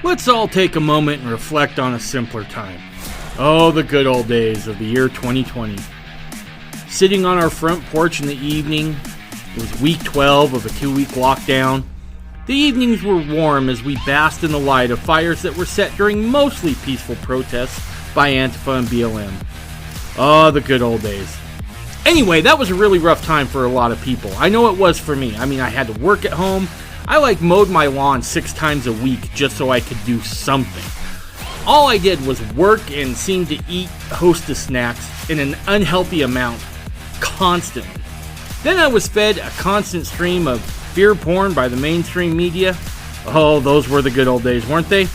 Let's all take a moment and reflect on a simpler time. Oh, the good old days of the year 2020. Sitting on our front porch in the evening, it was week 12 of a 2-week lockdown. The evenings were warm as we basked in the light of fires that were set during mostly peaceful protests by Antifa and BLM. Oh, the good old days. Anyway, that was a really rough time for a lot of people. I know it was for me. I had to work at home. I mowed my lawn 6 times a week just so I could do something. All I did was work and seemed to eat Hostess snacks in an unhealthy amount constantly. Then I was fed a constant stream of fear porn by the mainstream media. Oh, those were the good old days, weren't they?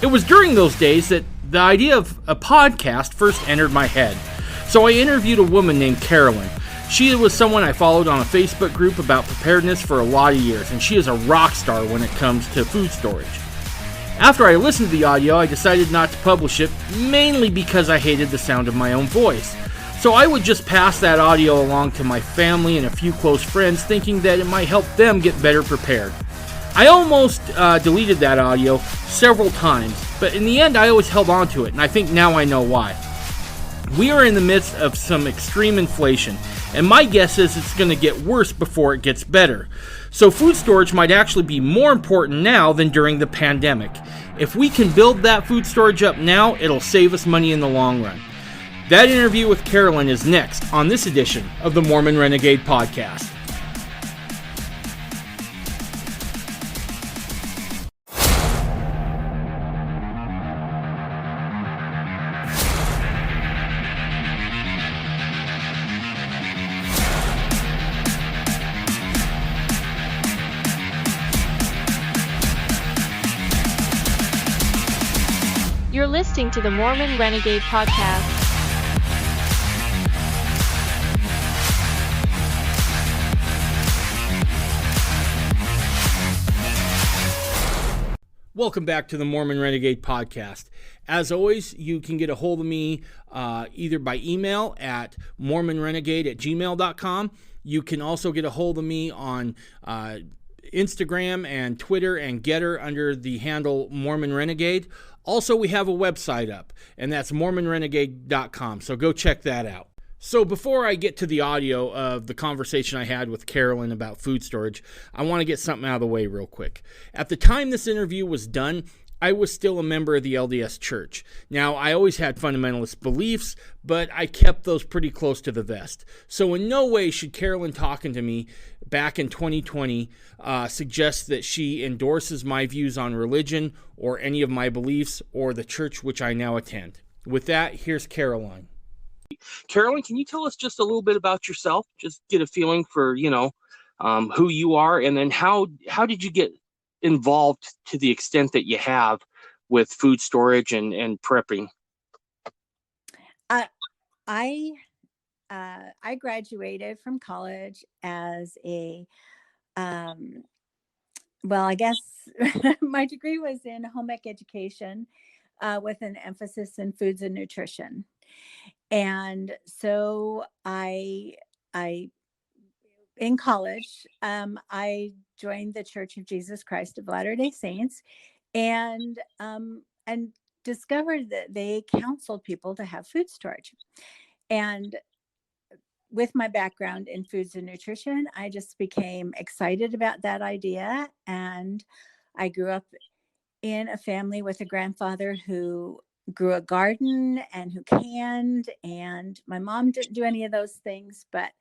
It was during those days that the idea of a podcast first entered my head. So I interviewed a woman named Carolynn. She was someone I followed on a Facebook group about preparedness for a lot of years, and she is a rock star when it comes to food storage. After I listened to the audio, I decided not to publish it, mainly because I hated the sound of my own voice. So I would just pass that audio along to my family and a few close friends, thinking that it might help them get better prepared. I almost deleted that audio several times, but in the end I always held on to it, and I think now I know why. We are in the midst of some extreme inflation, and my guess is it's going to get worse before it gets better. So food storage might actually be more important now than during the pandemic. If we can build that food storage up now, it'll save us money in the long run. That interview with Carolynn is next on this edition of the Mormon Renegade Podcast. You're listening to the Mormon Renegade Podcast. Welcome back to the Mormon Renegade Podcast. As always, you can get a hold of me either by email at mormonrenegade@gmail.com. You can also get a hold of me on Instagram and Twitter and Getter under the handle Mormon Renegade. Also, we have a website up, and that's mormonrenegade.com, so go check that out. So before I get to the audio of the conversation I had with Carolynn about food storage, I want to get something out of the way real quick. At the time this interview was done, I was still a member of the LDS Church. Now, I always had fundamentalist beliefs, but I kept those pretty close to the vest. So in no way should Carolynn talking to me back in 2020 suggest that she endorses my views on religion or any of my beliefs or the church which I now attend. With that, here's Carolynn. Carolynn, can you tell us just a little bit about yourself? Just get a feeling for, who you are, and then how did you get involved to the extent that you have with food storage and prepping? I graduated from college as a, I guess my degree was in home ec education with an emphasis in foods and nutrition. And so in college, I joined the Church of Jesus Christ of Latter-day Saints and discovered that they counseled people to have food storage. And with my background in foods and nutrition, I just became excited about that idea. And I grew up in a family with a grandfather who grew a garden and who canned, and my mom didn't do any of those things, but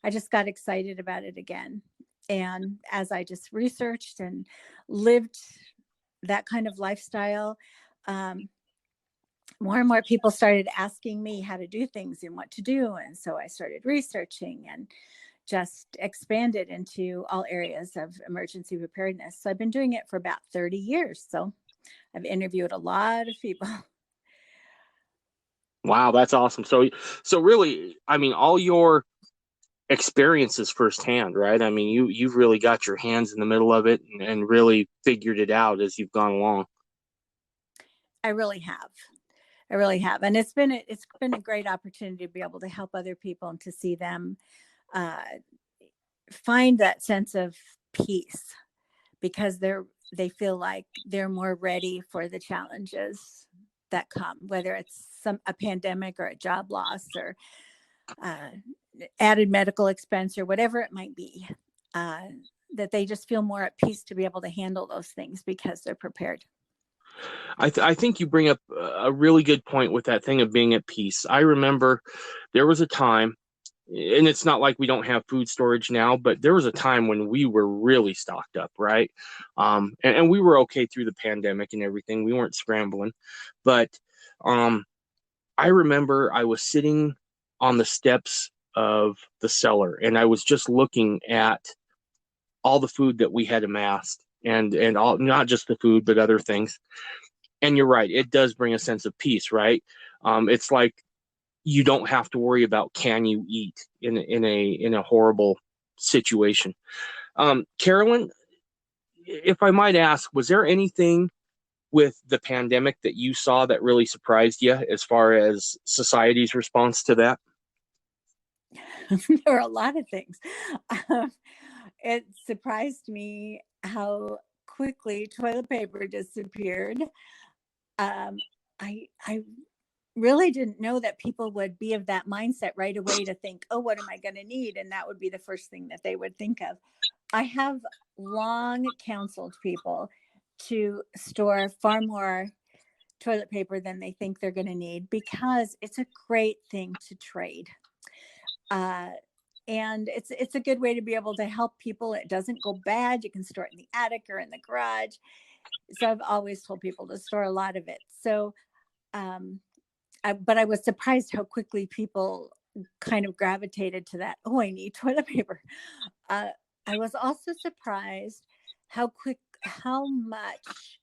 I just got excited about it again. And as I just researched and lived that kind of lifestyle, more and more people started asking me how to do things and what to do. And so I started researching and just expanded into all areas of emergency preparedness. So I've been doing it for about 30 years. So I've interviewed a lot of people. Wow, that's awesome. So really, all your experiences firsthand, right? You've really got your hands in the middle of it and really figured it out as you've gone along. I really have. And it's been a great opportunity to be able to help other people and to see them find that sense of peace, because they feel like they're more ready for the challenges that come, whether it's a pandemic or a job loss or added medical expense or whatever it might be, that they just feel more at peace to be able to handle those things because they're prepared. I think you bring up a really good point with that thing of being at peace. I remember there was a time, and it's not like we don't have food storage now, but there was a time when we were really stocked up, right? And we were okay through the pandemic and everything. We weren't scrambling. But I remember I was sitting on the steps of the cellar, and I was just looking at all the food that we had amassed, and all, not just the food, but other things. And you're right, it does bring a sense of peace, right? It's like you don't have to worry about can you eat in a horrible situation. Carolyn, if I might ask, was there anything with the pandemic that you saw that really surprised you as far as society's response to that? There are a lot of things. It surprised me how quickly toilet paper disappeared. I really didn't know that people would be of that mindset right away to think, oh, what am I going to need? And that would be the first thing that they would think of. I have long counseled people to store far more toilet paper than they think they're going to need, because it's a great thing to trade. And it's a good way to be able to help people. It doesn't go bad. You can store it in the attic or in the garage. So I've always told people to store a lot of it. So, but I was surprised how quickly people kind of gravitated to that. Oh, I need toilet paper. I was also surprised how much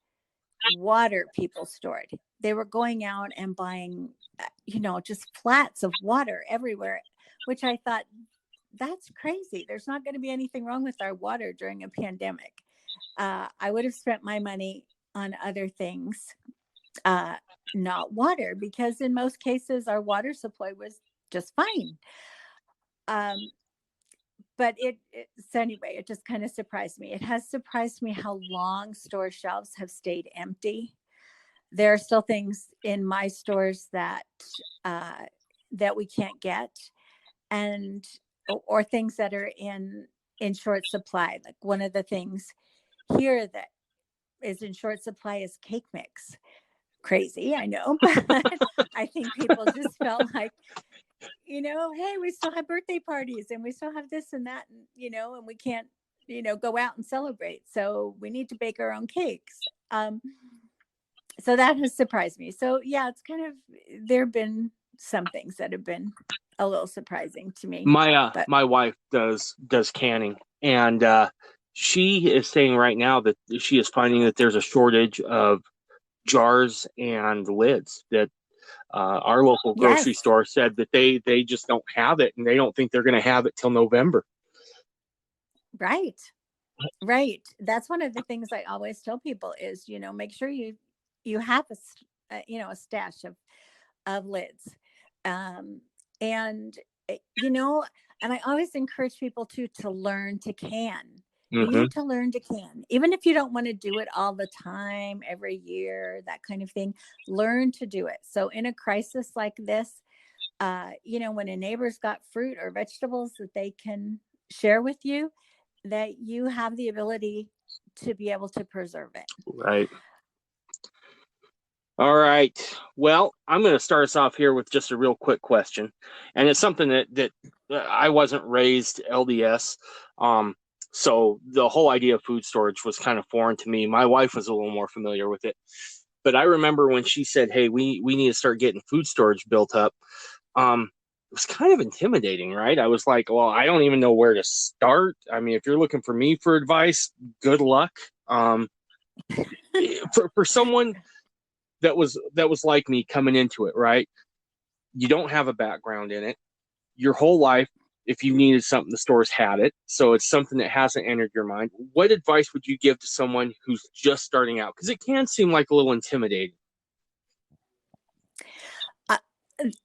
water people stored. They were going out and buying, just flats of water everywhere, which I thought, that's crazy. There's not going to be anything wrong with our water during a pandemic. I would have spent my money on other things, not water, because in most cases our water supply was just fine. But so anyway, it just kind of surprised me. It has surprised me how long store shelves have stayed empty. There are still things in my stores that we can't get, or things that are in short supply. Like one of the things here that is in short supply is cake mix. Crazy, I know, but I think people just felt like, hey, we still have birthday parties and we still have this and that, and, and we can't, go out and celebrate. So we need to bake our own cakes. So that has surprised me. So yeah, it's kind of, there have been some things that have been a little surprising to me. My wife does canning, and she is saying right now that she is finding that there's a shortage of jars and lids, that our local grocery store said that they just don't have it, and they don't think they're going to have it till November. Right. That's one of the things I always tell people is, make sure you have a stash of lids. And I always encourage people to learn to can. You need to learn to can, even if you don't want to do it all the time, every year, that kind of thing. Learn to do it. So in a crisis like this, when a neighbor's got fruit or vegetables that they can share with you, that you have the ability to be able to preserve it. Right. All right. Well, I'm going to start us off here with just a real quick question. And it's something that I wasn't raised LDS. So the whole idea of food storage was kind of foreign to me. My wife was a little more familiar with it. But I remember when she said, hey, we need to start getting food storage built up. It was kind of intimidating, right? I was like, well, I don't even know where to start. I mean, if you're looking for me for advice, good luck. For someone that was like me coming into it, right? You don't have a background in it. Your whole life, if you needed something, the stores had it. So it's something that hasn't entered your mind. What advice would you give to someone who's just starting out? Because it can seem like a little intimidating.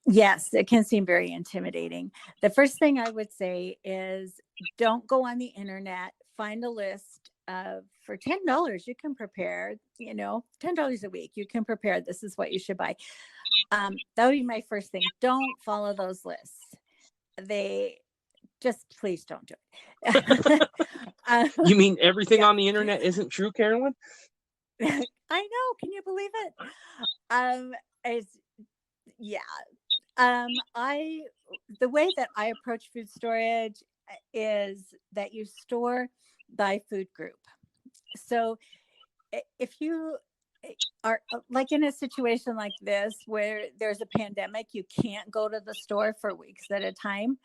Yes, it can seem very intimidating. The first thing I would say is don't go on the internet, find a list for $10, you can prepare, $10 a week. You can prepare. This is what you should buy. That would be my first thing. Don't follow those lists. Just please don't do it. You mean everything yeah. on the internet isn't true, Carolyn? I know. Can you believe it? The way that I approach food storage is that you store by food group. So if you are like in a situation like this where there's a pandemic, you can't go to the store for weeks at a time.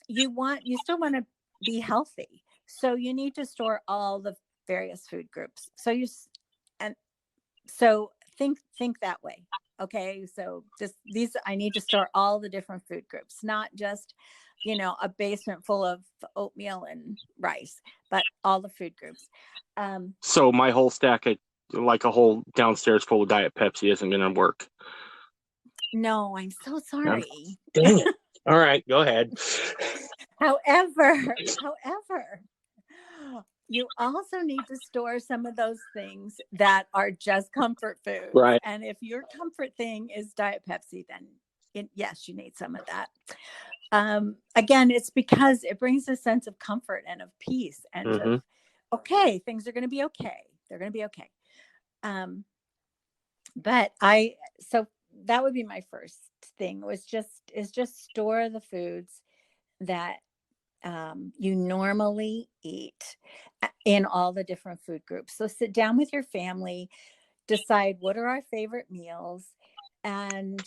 You still want to be healthy, so you need to store all the various food groups. So think that way. Okay, so just I need to store all the different food groups, not just a basement full of oatmeal and rice, but all the food groups. So my whole stack of like a whole downstairs full of Diet Pepsi isn't going to work. No, I'm so sorry. Dang it. All right, go ahead. However, you also need to store some of those things that are just comfort foods. Right. And if your comfort thing is Diet Pepsi, then yes, you need some of that. Again, it's because it brings a sense of comfort and of peace and of, okay, things are going to be okay. They're going to be okay. So that would be my first thing is just store the foods that you normally eat in all the different food groups. So sit down with your family, decide what are our favorite meals, and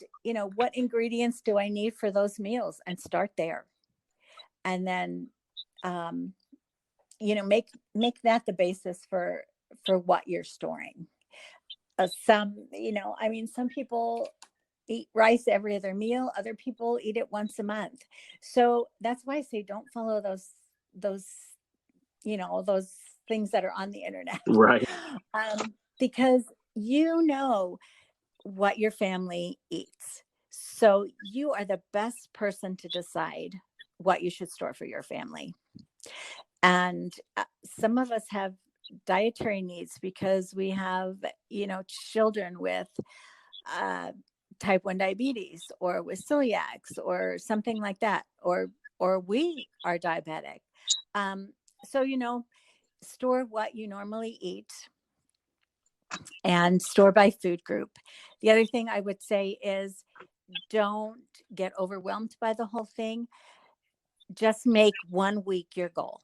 what ingredients do I need for those meals, and start there. And then make that the basis for what you're storing. Some people eat rice every other meal. Other people eat it once a month. So that's why I say don't follow those things that are on the internet. Right. Because what your family eats. So you are the best person to decide what you should store for your family. And some of us have dietary needs because we have, children with type 1 diabetes or with celiacs or something like that, or we are diabetic. So, store what you normally eat and store by food group. The other thing I would say is don't get overwhelmed by the whole thing. Just make 1 week your goal.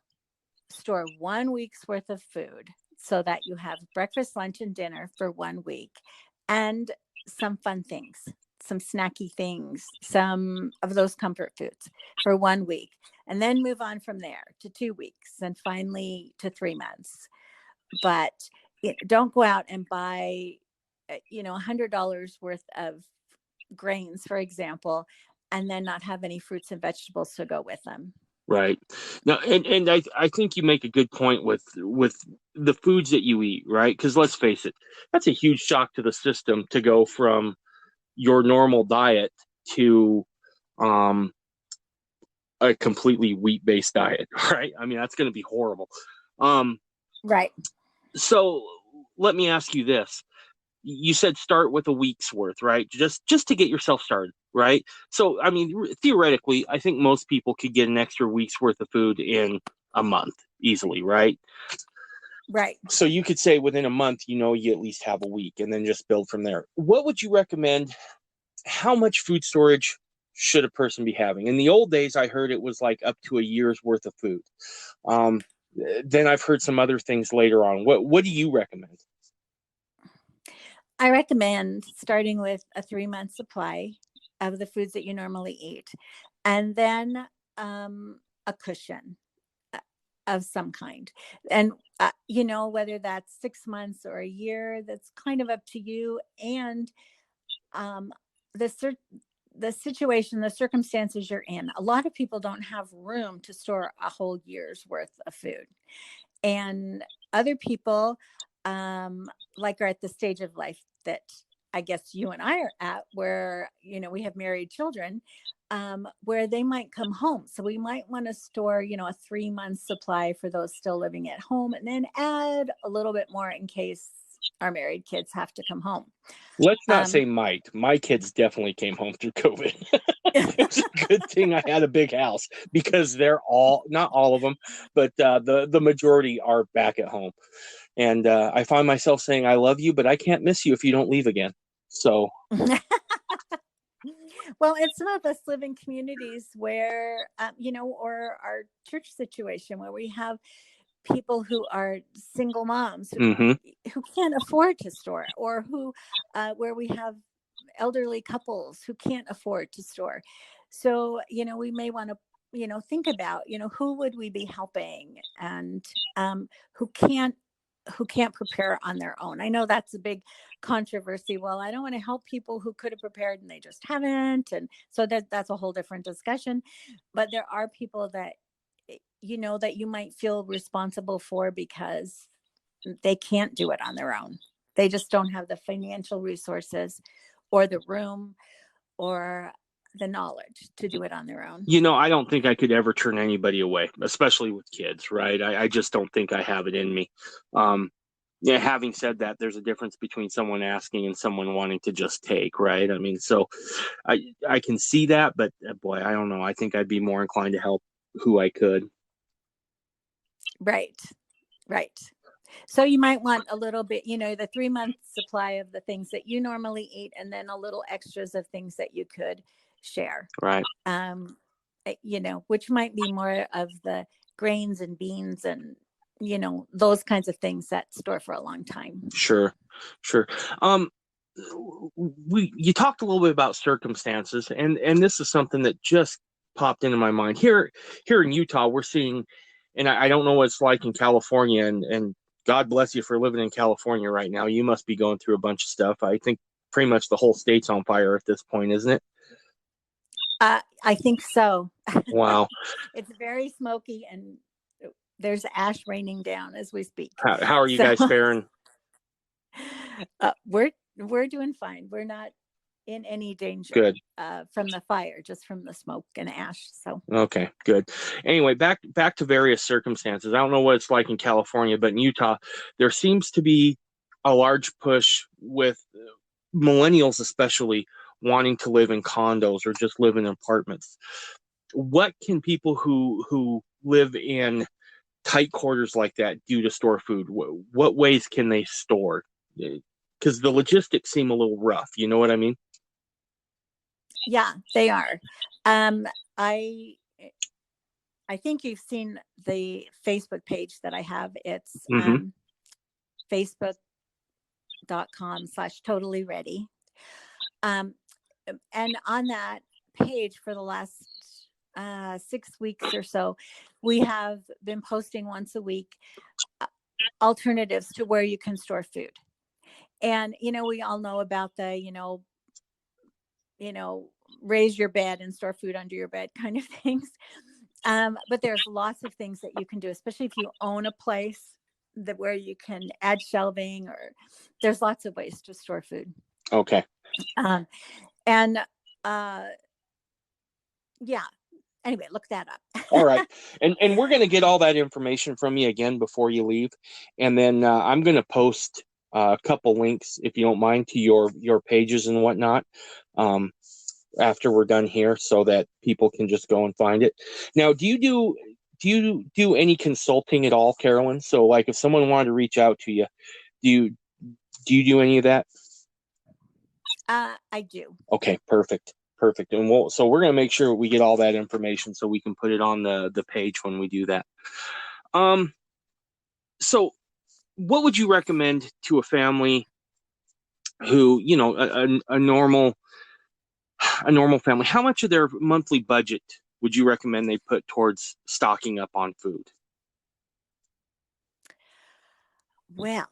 Store 1 week's worth of food so that you have breakfast, lunch, and dinner for 1 week, and some fun things, some snacky things, some of those comfort foods for 1 week, and then move on from there to 2 weeks and finally to 3 months. But don't go out and buy, $100 worth of grains, for example, and then not have any fruits and vegetables to go with them. Right. Now, and I think you make a good point with the foods that you eat, right? Because let's face it, that's a huge shock to the system to go from your normal diet to a completely wheat-based diet, right? I mean, that's going to be horrible. Right. So let me ask you this. You said start with a week's worth, right? Just to get yourself started, right? So, I mean, theoretically, I think most people could get an extra week's worth of food in a month easily, right? Right. So you could say within a month, you at least have a week and then just build from there. What would you recommend? How much food storage should a person be having? In the old days, I heard it was like up to a year's worth of food. Then I've heard some other things later on. What do you recommend? I recommend starting with a 3-month supply of the foods that you normally eat, and then a cushion of some kind. And, whether that's 6 months or a year, that's kind of up to you. And the situation, the circumstances you're in. A lot of people don't have room to store a whole year's worth of food. And other people, are at the stage of life that I guess you and I are at, where, we have married children, where they might come home. So we might want to store, a 3-month supply for those still living at home, and then add a little bit more in case our married kids have to come home. Let's not say might. My kids definitely came home through COVID. It's a good thing I had a big house, because they're all, not all of them, but the majority are back at home. And I find myself saying, I love you, but I can't miss you if you don't leave again. So, well, and some of us live in communities where, or our church situation, where we have people who are single moms who can't afford to store, or who, where we have elderly couples who can't afford to store. So, we may want to, think about, who would we be helping, and who can't prepare on their own. I know that's a big controversy. Well, I don't want to help people who could have prepared and they just haven't. And so that's a whole different discussion. But there are people that, that you might feel responsible for because they can't do it on their own. They just don't have the financial resources or the room or the knowledge to do it on their own. I don't think I could ever turn anybody away, especially with kids, right? I just don't think I have it in me. Yeah, having said that, there's a difference between someone asking and someone wanting to just take, right? I mean, so I can see that, but boy, I don't know. I think I'd be more inclined to help who I could. Right. So you might want a little bit, the 3-month supply of the things that you normally eat, and then a little extras of things that you could share. Right. Which might be more of the grains and beans and, those kinds of things that store for a long time. Sure. You talked a little bit about circumstances, and this is something that just popped into my mind. Here in Utah, we're seeing, and I don't know what it's like in California, and God bless you for living in California right now. You must be going through a bunch of stuff. I think pretty much the whole state's on fire at this point, isn't it? I think so. Wow. It's very smoky, and there's ash raining down as we speak. How are you guys faring? We're doing fine. We're not in any danger. Good. From the fire, just from the smoke and ash. So okay, good. Anyway, back to various circumstances. I don't know what it's like in California, but in Utah, there seems to be a large push with millennials, especially, wanting to live in condos or just live in apartments. What can people who live in tight quarters like that do to store food? What ways can they store? Because the logistics seem a little rough. You know what I mean? Yeah, they are. I think you've seen the Facebook page that I have. It's facebook.com/totallyready. And on that page for the last 6 weeks or so, we have been posting once a week alternatives to where you can store food. And, we all know about the, raise your bed and store food under your bed kind of things. But there's lots of things that you can do, especially if you own a place where you can add shelving, or there's lots of ways to store food. Okay. Yeah. Anyway, look that up. All right. And we're going to get all that information from you again before you leave. And then I'm going to post a couple links, if you don't mind, to your pages and whatnot after we're done here, so that people can just go and find it. Now, do you do any consulting at all, Carolyn? So like if someone wanted to reach out to you, do you do any of that? I do. Okay, perfect. And we're going to make sure we get all that information so we can put it on the page when we do that. So what would you recommend to a family who, a normal family? How much of their monthly budget would you recommend they put towards stocking up on food? Well,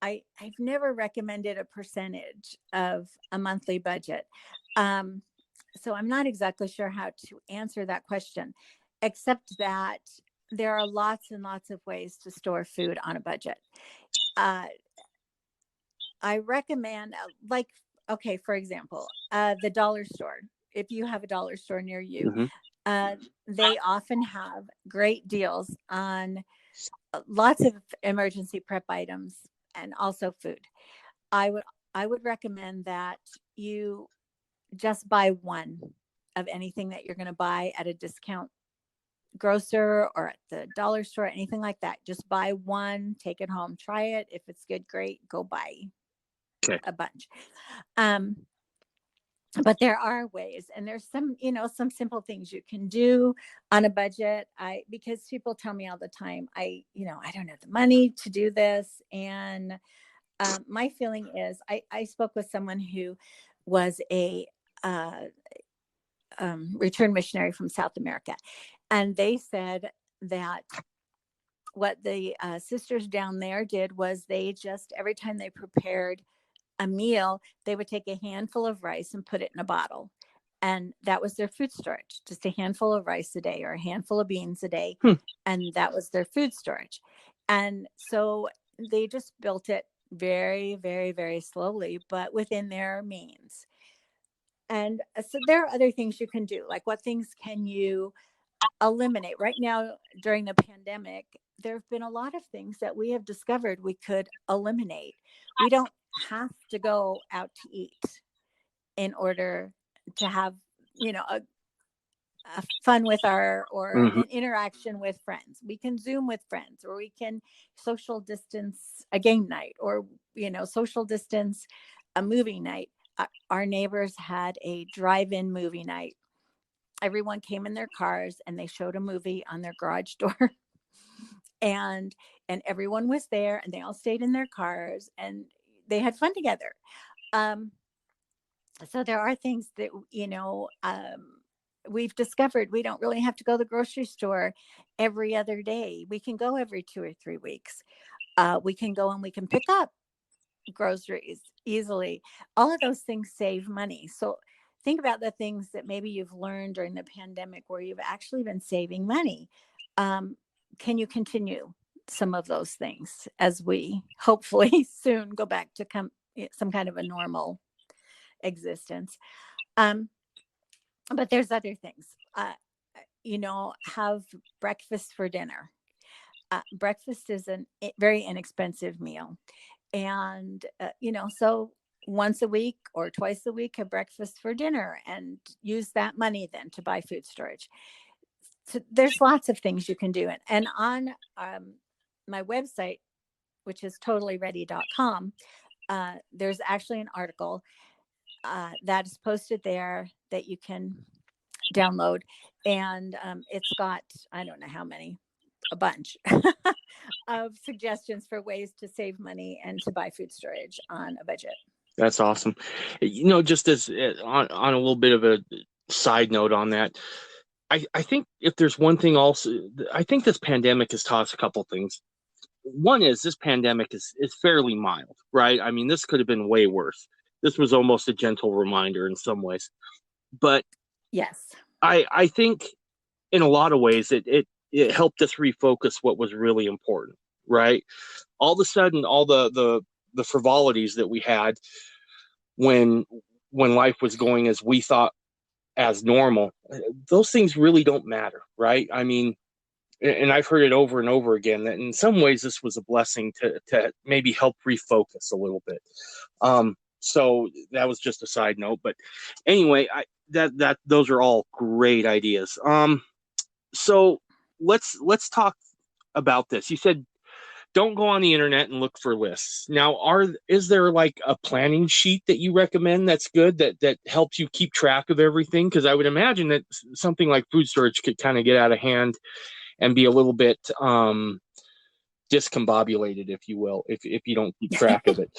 I've never recommended a percentage of a monthly budget. So I'm not exactly sure how to answer that question, except that there are lots and lots of ways to store food on a budget. I recommend, like, okay, for example, the dollar store. If you have a dollar store near you, Hmm. they often have great deals on lots of emergency prep items and also food. I would I would recommend that you just buy one of anything that you're going to buy at a discount grocer or at the dollar store, anything like that. Just buy one, take it home, try it. If it's good, great. Go buy Okay. a bunch. Um, but there are ways, and there's some simple things you can do on a budget. Because people tell me all the time, I don't have the money to do this. And my feeling is, I spoke with someone who was a uh, returned missionary from South America, and they said that what the sisters down there did was, they just, every time they prepared a meal, they would take a handful of rice and put it in a bottle. And that was their food storage, just a handful of rice a day or a handful of beans a day. Hmm. And that was their food storage. And so they just built it very, very, very slowly, but within their means. And so there are other things you can do. Like, what things can you eliminate? Right now, during the pandemic, there have been a lot of things that we have discovered we could eliminate. We don't have to go out to eat in order to have, a fun with or Hmm. an interaction with friends. We can Zoom with friends, or we can social distance a game night, or social distance a movie night. Our neighbors had a drive-in movie night. Everyone came in their cars and they showed a movie on their garage door. And everyone was there, and they all stayed in their cars, and they had fun together. um so there are things that we've discovered. We don't really have to go to the grocery store every other day. We can go every 2 or 3 weeks. We can go and we can pick up groceries easily. All of those things save money. So think about the things that maybe you've learned during the pandemic where you've actually been saving money. Um, can you continue some of those things as we hopefully soon go back to some kind of a normal existence? Um, but there's other things. Have breakfast for dinner. Breakfast is a very inexpensive meal. And, so once a week or twice a week, have breakfast for dinner and use that money then to buy food storage. So there's lots of things you can do. And on my website, which is totallyready.com, there's actually an article that is posted there that you can download. And it's got, I don't know how many, a bunch of suggestions for ways to save money and to buy food storage on a budget. That's awesome. Just as on a little bit of a side note on that, I think if there's one thing also, I think this pandemic has taught us a couple things. One is, this pandemic is fairly mild, right? I mean, this could have been way worse. This was almost a gentle reminder in some ways. But Yes. I think in a lot of ways it helped us refocus what was really important, right? All of a sudden, all the frivolities that we had when life was going as we thought as normal, those things really don't matter, right? I mean, and I've heard it over and over again that in some ways this was a blessing to maybe help refocus a little bit. So that was just a side note, but anyway, that those are all great ideas. So let's talk about this. You said don't go on the internet and look for lists. Now, is there like a planning sheet that you recommend that's good, that helps you keep track of everything? Because I would imagine that something like food storage could kind of get out of hand and be a little bit discombobulated, if you will, if you don't keep track of it.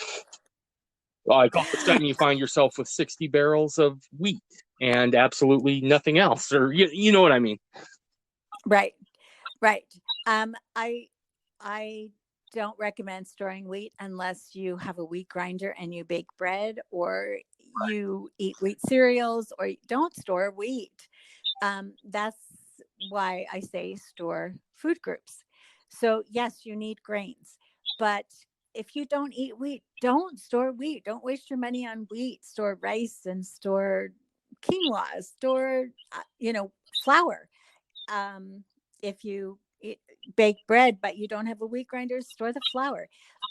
Like, all of a sudden you find yourself with 60 barrels of wheat and absolutely nothing else, or you know what I mean? Right. I don't recommend storing wheat unless you have a wheat grinder and you bake bread, or you eat wheat cereals, or don't store wheat. That's why I say store food groups. So yes, you need grains, but if you don't eat wheat, don't store wheat. Don't waste your money on wheat. Store rice and store quinoa, store, flour. If you bake bread, but you don't have a wheat grinder, store the flour.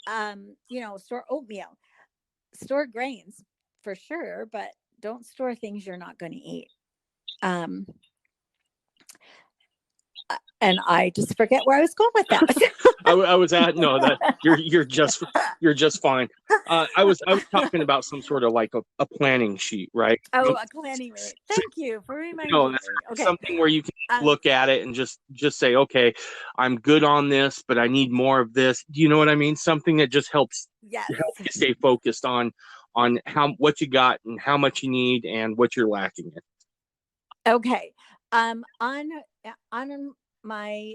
Store oatmeal, store grains for sure, but don't store things you're not going to eat. And I just forget where I was going with that. I was at no, that you're just fine. I was talking about some sort of like a planning sheet, right? Oh, a planning sheet. Thank you for reminding me. Okay. Something where you can look at it and just say, okay, I'm good on this, but I need more of this. Do you know what I mean? Something that just helps you stay focused on what you got and how much you need and what you're lacking in. Okay. On my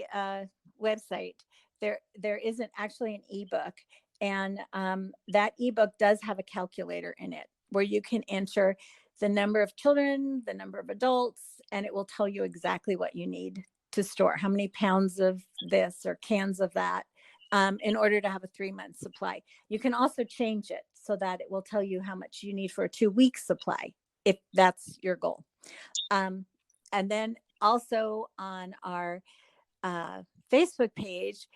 website, there isn't actually an ebook, and that ebook does have a calculator in it where you can enter the number of children, the number of adults, and it will tell you exactly what you need to store, how many pounds of this or cans of that, in order to have a 3-month supply. You can also change it so that it will tell you how much you need for a 2-week supply, if that's your goal. And then also on our Facebook page,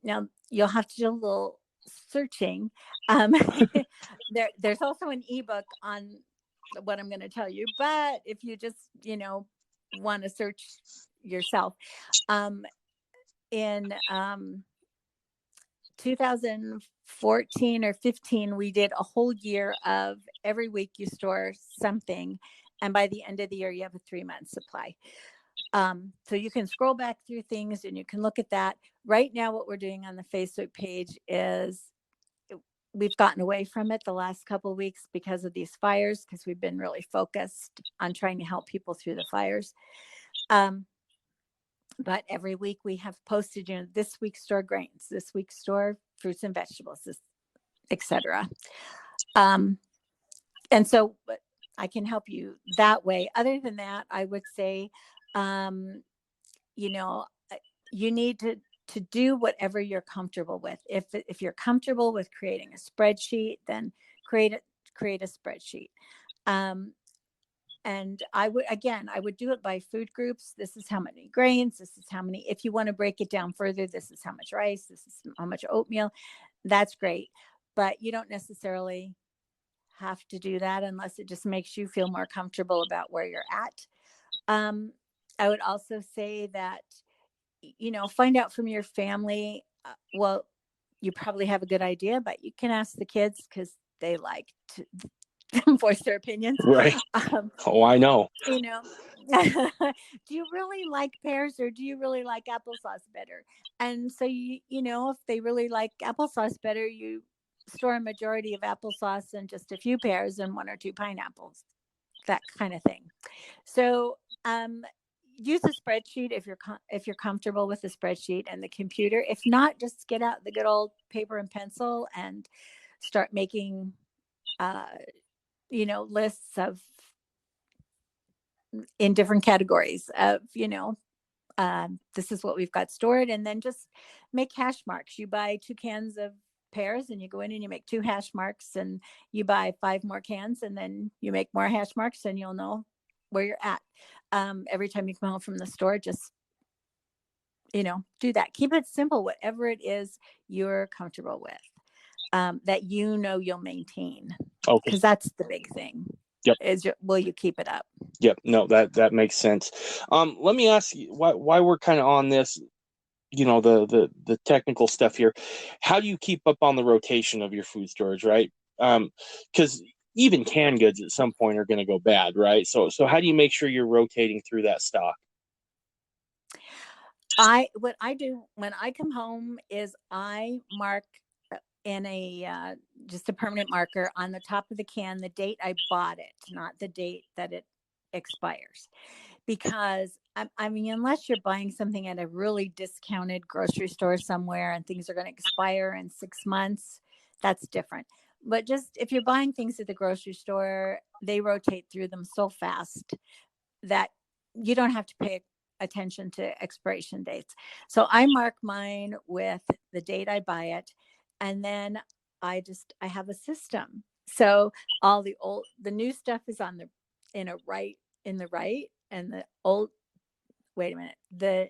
now you'll have to do a little searching. There's also an ebook on what I'm going to tell you, but if you just want to search yourself, in 2014 or 15, we did a whole year of every week you store something, and by the end of the year you have a 3-month supply. So you can scroll back through things and you can look at that. Right now, what we're doing on the Facebook page is we've gotten away from it the last couple of weeks because of these fires, because we've been really focused on trying to help people through the fires. But every week we have posted, this week store grains, this week store fruits and vegetables, etc. And so I can help you that way. Other than that, I would say, you need to do whatever you're comfortable with. If you're comfortable with creating a spreadsheet, then create a spreadsheet. And I would do it by food groups. This is how many grains, this is how many, if you want to break it down further, this is how much rice, this is how much oatmeal. That's great. But you don't necessarily have to do that unless it just makes you feel more comfortable about where you're at. I would also say that, find out from your family. Well, you probably have a good idea, but you can ask the kids because they like to voice their opinions. Right. I know. Do you really like pears or do you really like applesauce better? And so, if they really like applesauce better, you store a majority of applesauce and just a few pears and 1 or 2 pineapples, that kind of thing. So, use a spreadsheet if you're comfortable with the spreadsheet and the computer. If not, just get out the good old paper and pencil and start making, lists of in different categories of, this is what we've got stored, and then just make hash marks. You buy 2 cans of pears and you go in and you make 2 hash marks, and you buy 5 more cans and then you make more hash marks, and you'll know where you're at. Every time you come home from the store, just, do that. Keep it simple, whatever it is you're comfortable with, that you'll maintain. Okay. Because that's the big thing. Yep. Will you keep it up? Yep. No, that makes sense. Let me ask you why we're kind of on this, the technical stuff here. How do you keep up on the rotation of your food storage, right? Because even canned goods at some point are going to go bad, right? So how do you make sure you're rotating through that stock? What I do when I come home is I mark in just a permanent marker on the top of the can the date I bought it, not the date that it expires. Because unless you're buying something at a really discounted grocery store somewhere and things are going to expire in 6 months, that's different. But just if you're buying things at the grocery store, they rotate through them so fast that you don't have to pay attention to expiration dates. So I mark mine with the date I buy it. And then I have a system. So all the new stuff is on the in the right, and the old, wait a minute, the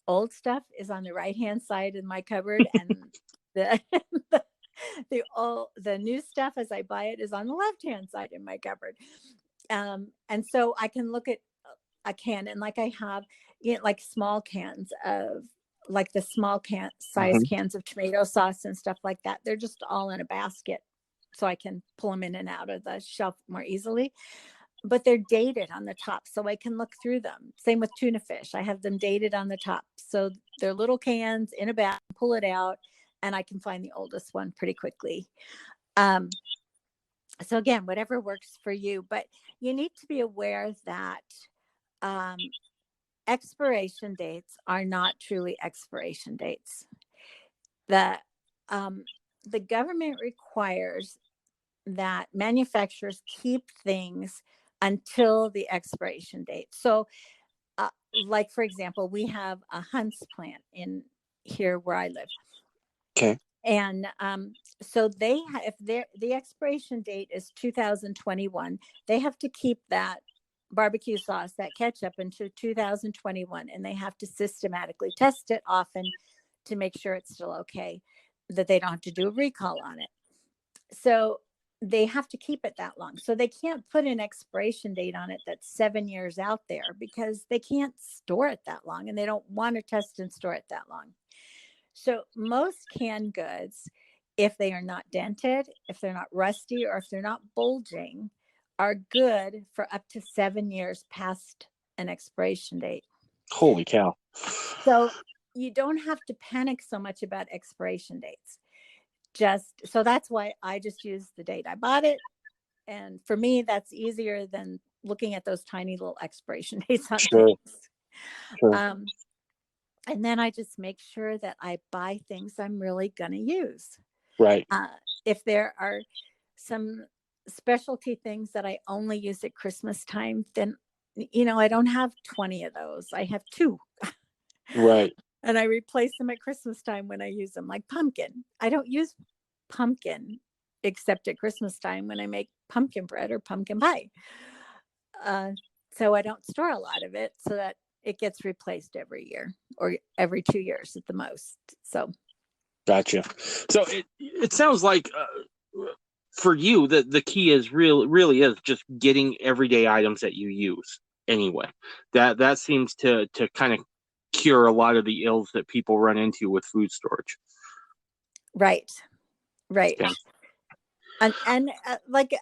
old stuff is on the right hand side in my cupboard, and the the new stuff as I buy it is on the left hand side in my cupboard. And so I can look at a can, and like I have, like small cans of, like the small size cans of tomato sauce and stuff like that. They're just all in a basket, so I can pull them in and out of the shelf more easily. But they're dated on the top, so I can look through them. Same with tuna fish. I have them dated on the top. So they're little cans in a bag, pull it out, and I can find the oldest one pretty quickly. So again, whatever works for you, but you need to be aware that expiration dates are not truly expiration dates. The government requires that manufacturers keep things until the expiration date. So, like for example, we have a Hunt's plant in here where I live. Okay. And so if the expiration date is 2021, they have to keep that barbecue sauce, that ketchup, until 2021, and they have to systematically test it often to make sure it's still okay, that they don't have to do a recall on it. So they have to keep it that long. So they can't put an expiration date on it that's 7 years out there, because they can't store it that long, and they don't want to test and store it that long. So most canned goods, if they are not dented, if they're not rusty, or if they're not bulging, are good for up to 7 years past an expiration date. Holy cow. So you don't have to panic so much about expiration dates. So that's why I just use the date I bought it. And for me, that's easier than looking at those tiny little expiration dates on things. Sure. And then I just make sure that I buy things I'm really going to use. Right. If there are some specialty things that I only use at Christmas time, then, I don't have 20 of those. I have 2. Right. And I replace them at Christmas time when I use them, like pumpkin. I don't use pumpkin except at Christmas time when I make pumpkin bread or pumpkin pie. So I don't store a lot of it, so that it gets replaced every year or every 2 years at the most. So. Gotcha. So it sounds like for you the key is really is just getting everyday items that you use anyway. That seems to kind of cure a lot of the ills that people run into with food storage. Right. Yeah. And like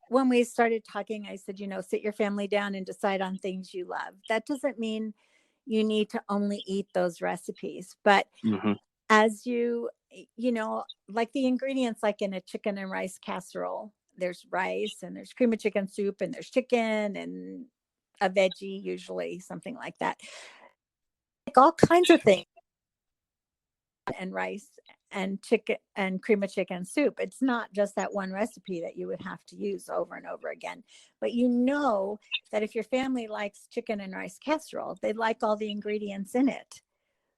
when we started talking, I said, sit your family down and decide on things you love. That doesn't mean you need to only eat those recipes, but as like the ingredients, like in a chicken and rice casserole, there's rice and there's cream of chicken soup and there's chicken and a veggie, usually something like that. Like all kinds of things, and rice and chicken and cream of chicken soup. It's not just that one recipe that you would have to use over and over again. But that if your family likes chicken and rice casserole, they like all the ingredients in it.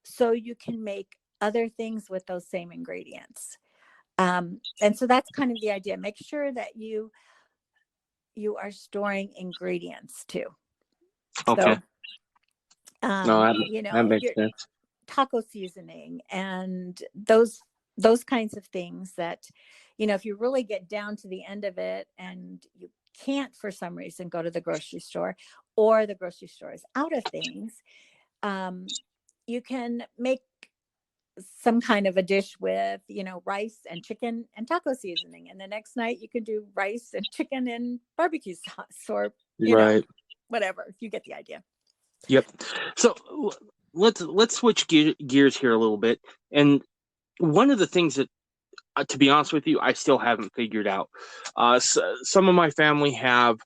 So you can make other things with those same ingredients. And so that's kind of the idea. Make sure that you are storing ingredients too. Okay. So, that makes sense. Taco seasoning and those kinds of things that, if you really get down to the end of it and you can't for some reason go to the grocery store, or the grocery store is out of things, you can make some kind of a dish with, rice and chicken and taco seasoning. And the next night you can do rice and chicken and barbecue sauce, or, whatever. You get the idea. Yep. So let's switch gears here a little bit. And one of the things that, to be honest with you, I still haven't figured out. Some of my family have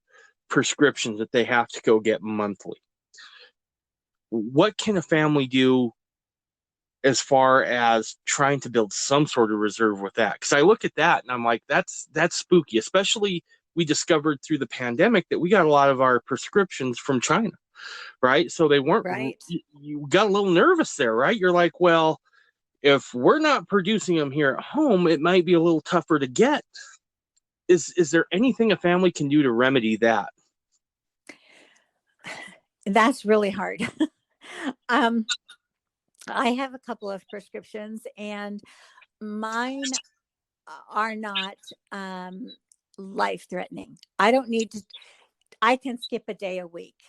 prescriptions that they have to go get monthly. What can a family do as far as trying to build some sort of reserve with that? Because I look at that and I'm like, that's spooky. Especially, we discovered through the pandemic that we got a lot of our prescriptions from China, right? So they weren't right. You got a little nervous there, right? You're like, well, if we're not producing them here at home, it might be a little tougher to get. Is there anything a family can do to remedy that? That's really hard. um, I have a couple of prescriptions, and mine are not life threatening. I don't need to, I can skip a day a week.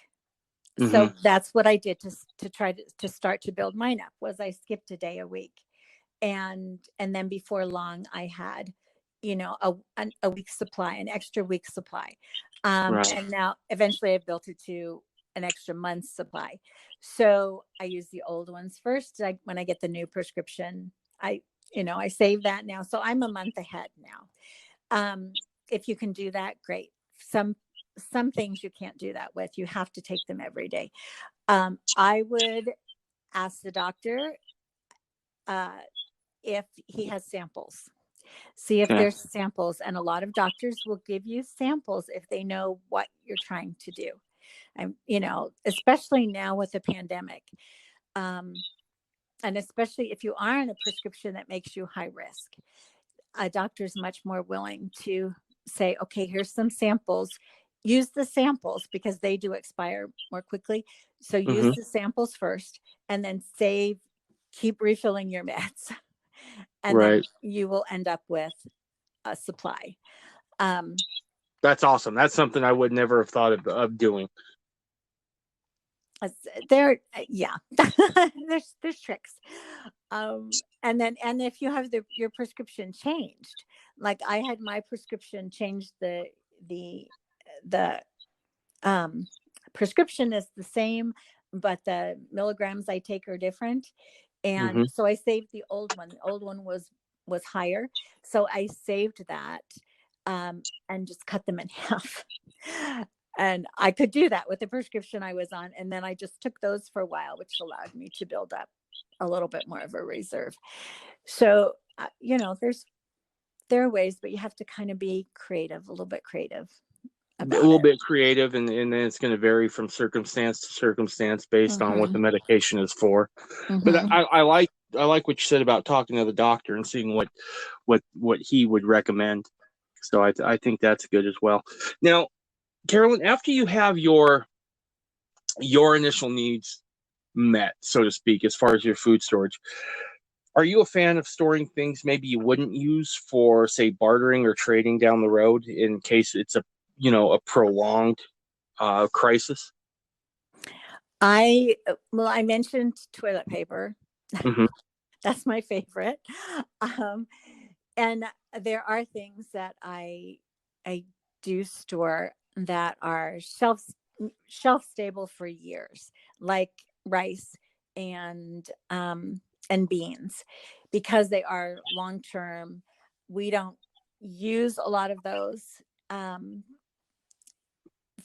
So that's what I did to try to start to build mine up, was I skipped a day a week. And then before long I had, a week's supply, an extra week's supply. Right. And now eventually I built it to an extra month's supply. So I use the old ones first. When I get the new prescription, I save that now. So I'm a month ahead now. If you can do that, great. Some things you can't do that with. You have to take them every day. I would ask the doctor if he has samples. See if there's samples. And a lot of doctors will give you samples if they know what you're trying to do. And, especially now with the pandemic. And especially if you are on a prescription that makes you high risk, a doctor is much more willing to say, okay, here's some samples. Use the samples because they do expire more quickly. So use the samples first, and then keep refilling your meds. And then you will end up with a supply. That's awesome. That's something I would never have thought of doing. There's tricks. And if you have your prescription changed, like I had my prescription changed, the prescription is the same, but the milligrams I take are different. And so I saved the old one. The old one was higher. So I saved that and just cut them in half. And I could do that with the prescription I was on. And then I just took those for a while, which allowed me to build up a little bit more of a reserve. So, there are ways, but you have to kind of be creative, a little bit creative. A little bit creative, and then it's going to vary from circumstance to circumstance based on what the medication is for. But I like what you said about talking to the doctor and seeing what he would recommend. So I think that's good as well. Now, Carolyn, after you have your initial needs met, so to speak, as far as your food storage, are you a fan of storing things maybe you wouldn't use for, say, bartering or trading down the road in case it's a prolonged crisis? I mentioned toilet paper. That's my favorite. And there are things that I do store that are shelf stable for years, like rice and beans, because they are long term. We don't use a lot of those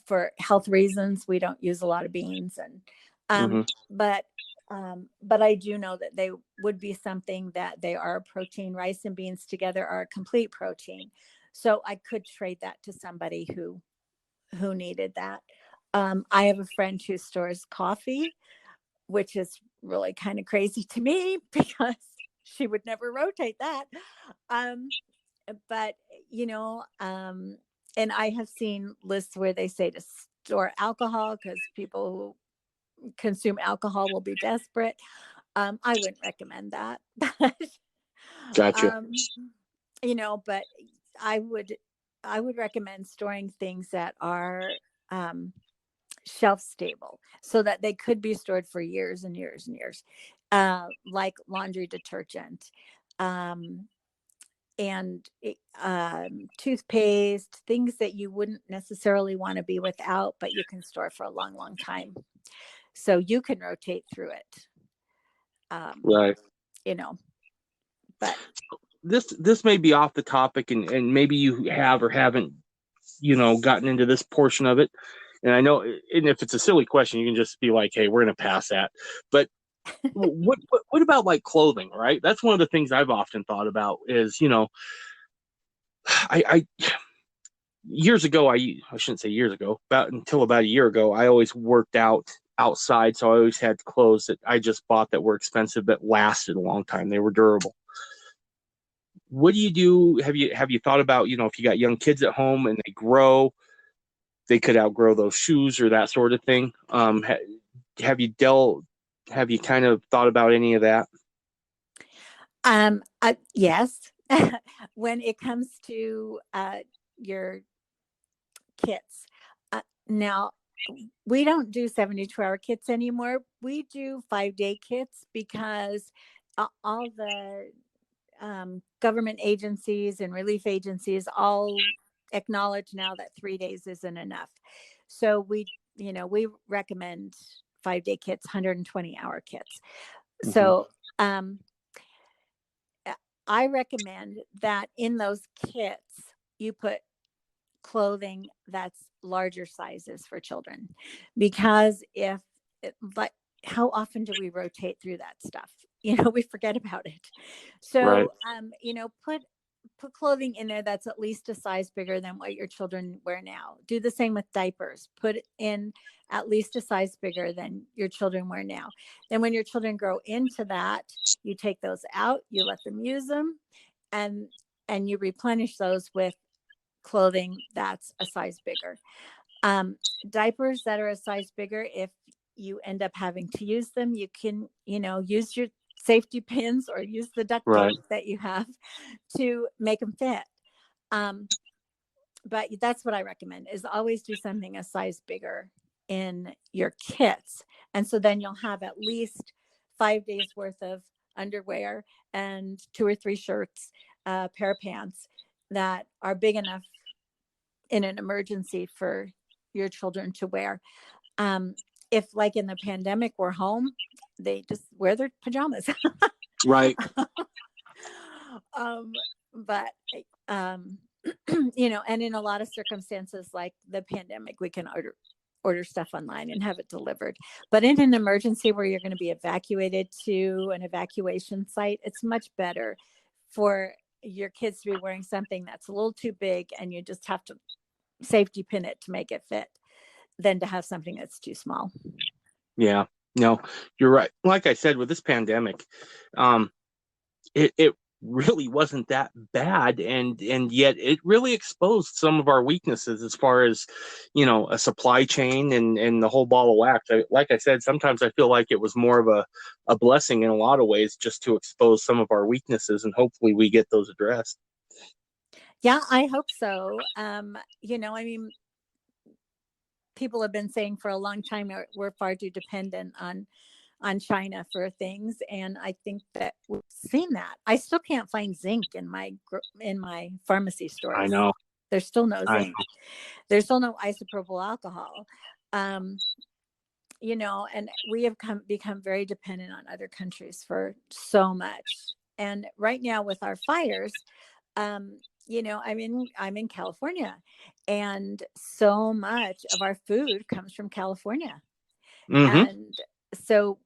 for health reasons. We don't use a lot of beans, and but I do know that they would be something that they are a protein. Rice and beans together are a complete protein. So I could trade that to somebody who needed that. I have a friend who stores coffee, which is really kind of crazy to me because she would never rotate that. But and I have seen lists where they say to store alcohol because people who consume alcohol will be desperate. I wouldn't recommend that. Gotcha. But I would recommend storing things that are shelf stable so that they could be stored for years and years and years, like laundry detergent, and toothpaste, things that you wouldn't necessarily want to be without, but you can store for a long, long time. So you can rotate through it. Right. But this may be off the topic, and maybe you have or haven't, gotten into this portion of it. And I know, and if it's a silly question, you can just be like, hey, we're going to pass that. But what about like clothing, right? That's one of the things I've often thought about is, I years ago, I shouldn't say years ago, until about a year ago, I always worked out outside, so I always had clothes that I just bought that were expensive that lasted a long time. They were durable. What do you do? Have you thought about, if you got young kids at home and they grow, they could outgrow those shoes or that sort of thing? Have you kind of thought about any of that? Yes. When it comes to your kits, now we don't do 72-hour kits anymore. We do 5-day kits because all the government agencies and relief agencies all acknowledge now that 3 days isn't enough. So we recommend 5-day kits, 120-hour kits. Mm-hmm. So I recommend that in those kits, you put clothing that's larger sizes for children, because like, how often do we rotate through that stuff? We forget about it. So, Right. Put clothing in there that's at least a size bigger than what your children wear now. Do the same with diapers. Put in at least a size bigger than your children wear now. Then when your children grow into that, you take those out, you let them use them, and you replenish those with clothing that's a size bigger. Diapers that are a size bigger, if you end up having to use them, you can, use your safety pins or use the duct tape that you have to make them fit. But that's what I recommend, is always do something a size bigger in your kits. And so then you'll have at least 5 days worth of underwear and 2 or 3 shirts, a pair of pants that are big enough in an emergency for your children to wear. If, like in the pandemic, we're home, they just wear their pajamas. Right. But and in a lot of circumstances like the pandemic, we can order stuff online and have it delivered. But in an emergency where you're going to be evacuated to an evacuation site, it's much better for your kids to be wearing something that's a little too big and you just have to safety pin it to make it fit, than to have something that's too small. Yeah, no, you're right. Like I said, with this pandemic, it really wasn't that bad, and yet it really exposed some of our weaknesses as far as, a supply chain and the whole ball of wax. Like I said, sometimes I feel like it was more of a blessing in a lot of ways, just to expose some of our weaknesses, and hopefully we get those addressed. Yeah, I hope so. People have been saying for a long time we're far too dependent on China for things, and I think that we've seen that. I still can't find zinc in my pharmacy stores. I know. There's still no zinc. There's still no isopropyl alcohol. And we have become very dependent on other countries for so much. And right now with our fires, I'm in California, and so much of our food comes from California. Mm-hmm. And so,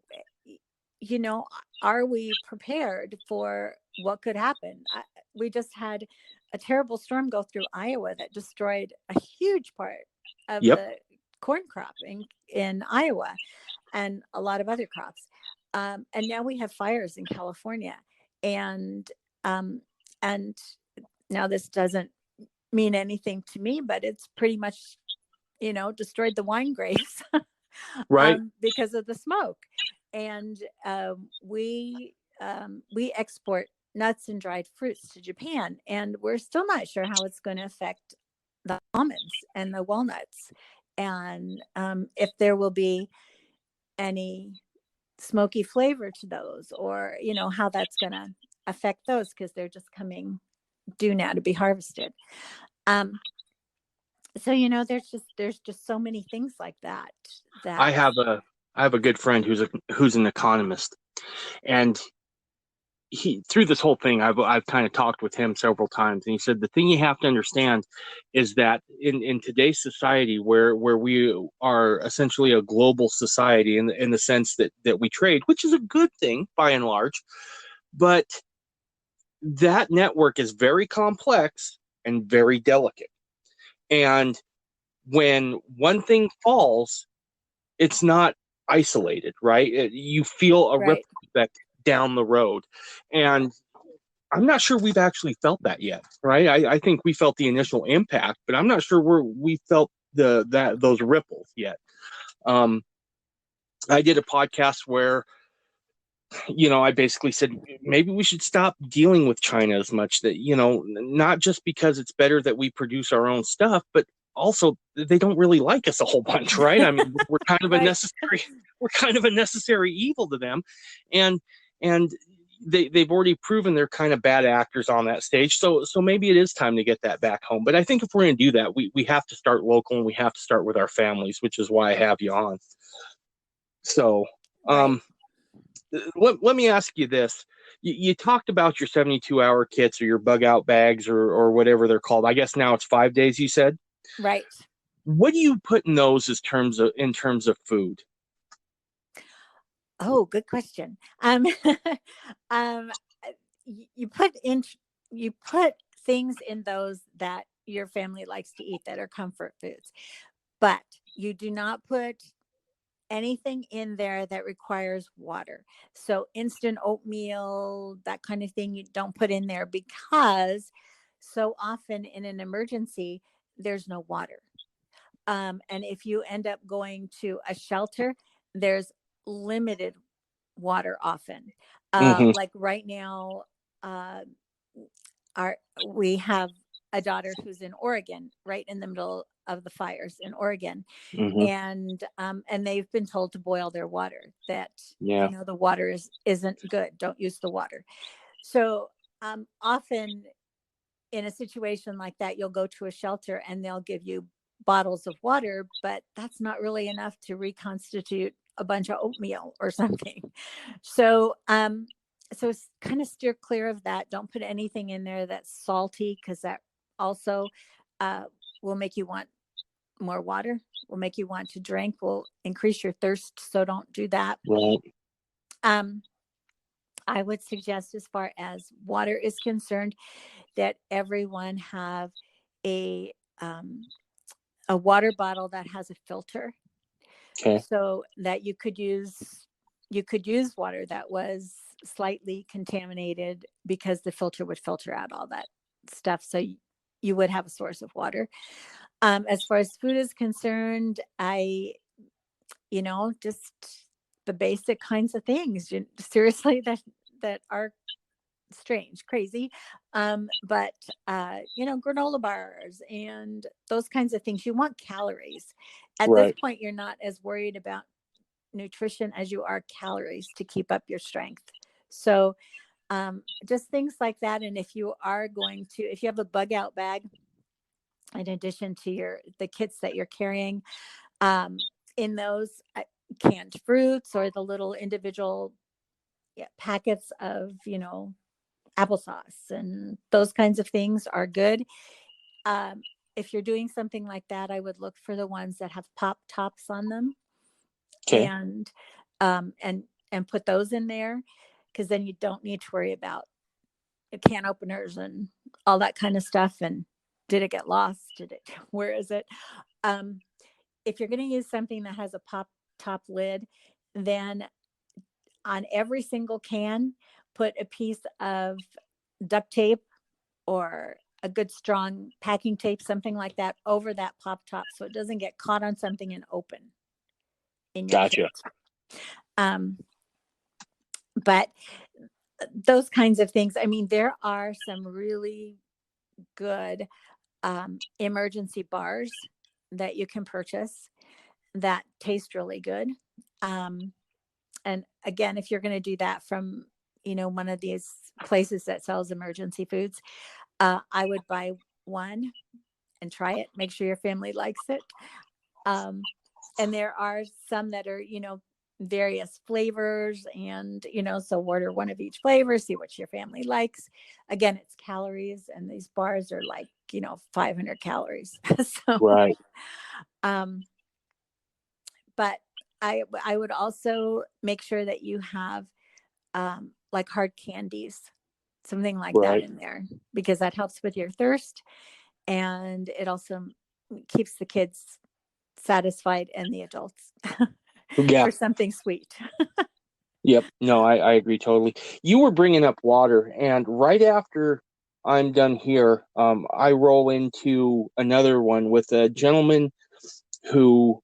are we prepared for what could happen? We just had a terrible storm go through Iowa that destroyed a huge part of the corn crop in Iowa and a lot of other crops. And now we have fires in California. And now this doesn't mean anything to me, but it's pretty much, destroyed the wine grapes Right. because of the smoke. And we export nuts and dried fruits to Japan, and we're still not sure how it's going to affect the almonds and the walnuts, and if there will be any smoky flavor to those, or how that's going to affect those, because they're just coming due now to be harvested. So there's just so many things like that. I have a good friend who's an economist, and he, through this whole thing, I've kind of talked with him several times, and he said the thing you have to understand is that in today's society, where we are essentially a global society in the sense that we trade, which is a good thing by and large, but that network is very complex and very delicate. And when one thing falls, it's not isolated, right? You feel a ripple Right. effect down the road. And I'm not sure we've actually felt that yet, right? I think we felt the initial impact, but I'm not sure we felt those ripples yet. Um, I did a podcast where, I basically said maybe we should stop dealing with China as much. That, not just because it's better that we produce our own stuff, but also they don't really like us a whole bunch, right? I mean, we're kind of a Right. necessary evil to them, and and they've already proven they're kind of bad actors on that stage. So maybe it is time to get that back home. But I think if we're going to do that, we have to start local, and we have to start with our families, which is why I have you on. So, Right. let me ask you this. You talked about your 72-hour kits or your bug out bags or whatever they're called. I guess now it's 5 days, you said. Right. What do you put in those in terms of food? Oh, good question. Um, you put in, you put things in those that your family likes to eat that are comfort foods, but you do not put anything in there that requires water. So instant oatmeal, that kind of thing, you don't put in there because so often in an emergency, there's no water. And if you end up going to a shelter, there's limited water often. Mm-hmm. Like right now, uh, we have a daughter who's in Oregon, right in the middle of the fires in Oregon, Mm-hmm. and they've been told to boil their water. That Yeah. the water isn't good. Don't use the water. So often in a situation like that, you'll go to a shelter and they'll give you bottles of water, but that's not really enough to reconstitute a bunch of oatmeal or something. So, so kind of steer clear of that. Don't put anything in there that's salty, because that also uh, will make you want more water, will make you want to drink, will increase your thirst. So don't do that. Right. Um, I would suggest, as far as water is concerned, that everyone have a um, a water bottle that has a filter, Okay. so that you could use water that was slightly contaminated, because the filter would filter out all that stuff. So you would have a source of water. As far as food is concerned, just the basic kinds of things, seriously, that are strange, crazy. But granola bars and those kinds of things. You want calories. At this Right. point, you're not as worried about nutrition as you are calories to keep up your strength. So just things like that. And if you have a bug out bag, in addition to the kits that you're carrying, in those canned fruits or the little individual packets of applesauce and those kinds of things are good. Um, if you're doing something like that, I would look for the ones that have pop tops on them, Okay. and um, and and put those in there, because then you don't need to worry about can openers and all that kind of stuff. And did it get lost? Where is it? Um, if you're going to use something that has a pop top lid, then on every single can, put a piece of duct tape or a good strong packing tape, something like that, over that pop top, so it doesn't get caught on something and open in your kit. Gotcha. Um, but those kinds of things. I mean, there are some really good emergency bars that you can purchase that taste really good. Um, and again, if you're going to do that from one of these places that sells emergency foods, I would buy one and try it. Make sure your family likes it. Um, and there are some that are, various flavors, and, so order one of each flavor, see what your family likes. Again, it's calories, and these bars are like, 500 calories. So, Right. um, but I would also make sure that you have like hard candies, something like that Right. in there, because that helps with your thirst, and it also keeps the kids satisfied and the adults. Yeah. for something sweet. Yep. No, I agree totally. You were bringing up water, and right after I'm done here, I roll into another one with a gentleman who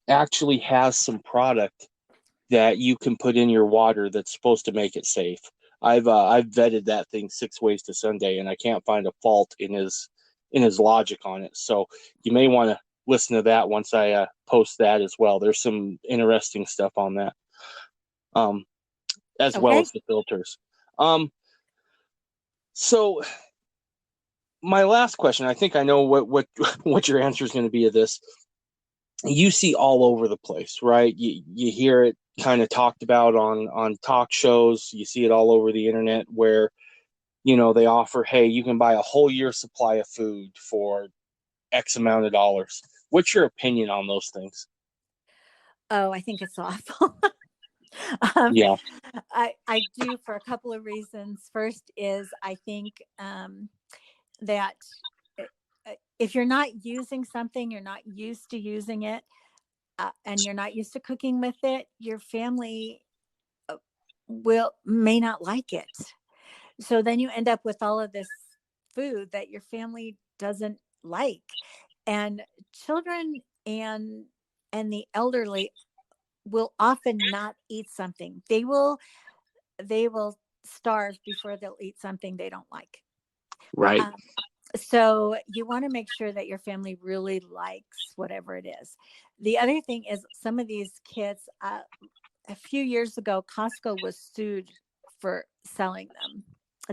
actually has some product that you can put in your water that's supposed to make it safe. I've vetted that thing 6 ways to Sunday, and I can't find a fault in his logic on it. So you may want to listen to that once I post that as well. There's some interesting stuff on that, as well Okay. as the filters. So my last question, I think I know what what your answer is going to be to this. You see all over the place, right? You hear it kind of talked about on talk shows. You see it all over the internet where, they offer, hey, you can buy a whole year supply of food for X amount of dollars. What's your opinion on those things? Oh, I think it's awful. um, Yeah, I do, for a couple of reasons. First is I think that if you're not using something, you're not used to using it, and you're not used to cooking with it, your family may not like it. So then you end up with all of this food that your family doesn't like. And children and the elderly will often not eat something. They will starve before they'll eat something they don't like. right. So you want to make sure that your family really likes whatever it is. The other thing is, some of these kids, a few years ago, Costco was sued for selling them.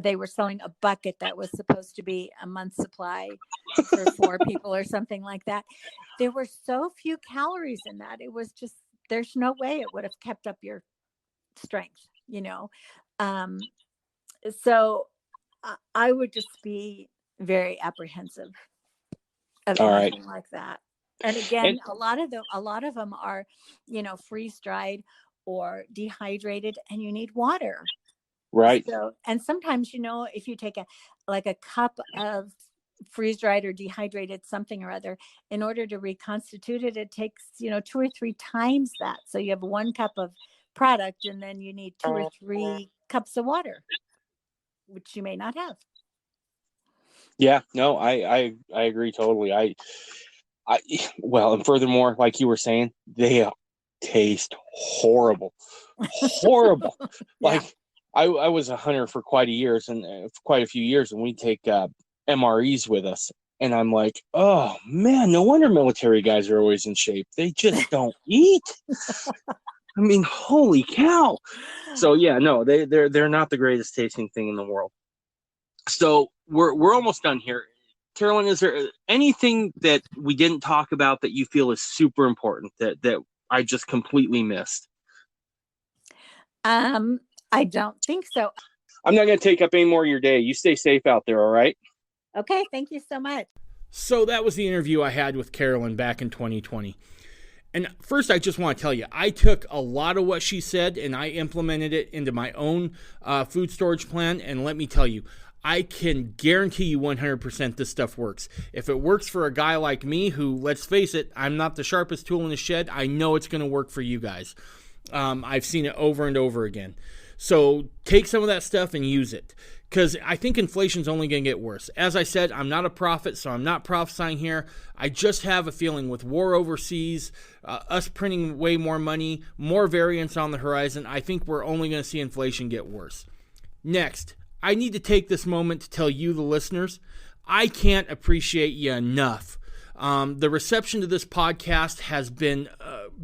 They were selling a bucket that was supposed to be a month's supply for 4 people or something like that. There were so few calories in that. It was just, there's no way it would have kept up your strength, So I would just be very apprehensive of All right. anything like that. And again, a lot of them are, freeze dried or dehydrated, and you need water. Right. So, and sometimes, if you take a cup of freeze dried or dehydrated something or other, in order to reconstitute it, it takes, 2 or 3 times that. So you have 1 cup of product, and then you need 2 or 3 cups of water, which you may not have. Yeah, no, I agree totally. Well, and furthermore, like you were saying, they taste horrible, horrible. Yeah. Like I was a hunter for quite a few years, and we take MREs with us, and I'm like, oh man, no wonder military guys are always in shape. They just don't eat. I mean, holy cow! So yeah, no, they're not the greatest tasting thing in the world. So we're almost done here. Carolyn, is there anything that we didn't talk about that you feel is super important that I just completely missed? I don't think so. I'm not going to take up any more of your day. You stay safe out there, all right? Okay, thank you so much. So that was the interview I had with Carolyn back in 2020. And first, I just want to tell you, I took a lot of what she said and I implemented it into my own food storage plan. And let me tell you, I can guarantee you 100% this stuff works. If it works for a guy like me who, let's face it, I'm not the sharpest tool in the shed, I know it's going to work for you guys. I've seen it over and over again. So take some of that stuff and use it, because I think inflation's only going to get worse. As I said, I'm not a prophet, so I'm not prophesying here. I just have a feeling with war overseas, us printing way more money, more variants on the horizon, I think we're only going to see inflation get worse. Next, I need to take this moment to tell you, the listeners, I can't appreciate you enough. The reception to this podcast has been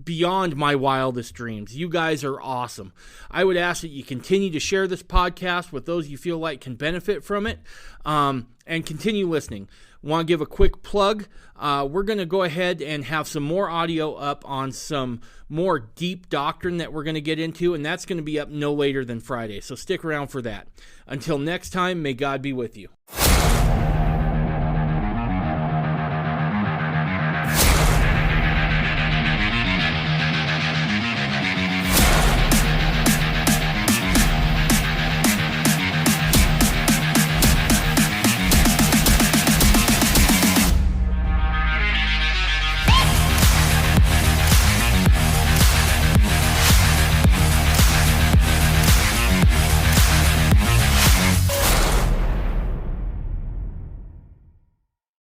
beyond my wildest dreams. You guys are awesome. I would ask that you continue to share this podcast with those you feel like can benefit from it, and continue listening. Want to give a quick plug. We're going to go ahead and have some more audio up on some more deep doctrine that we're going to get into, and that's going to be up no later than Friday. So stick around for that. Until next time, may God be with you.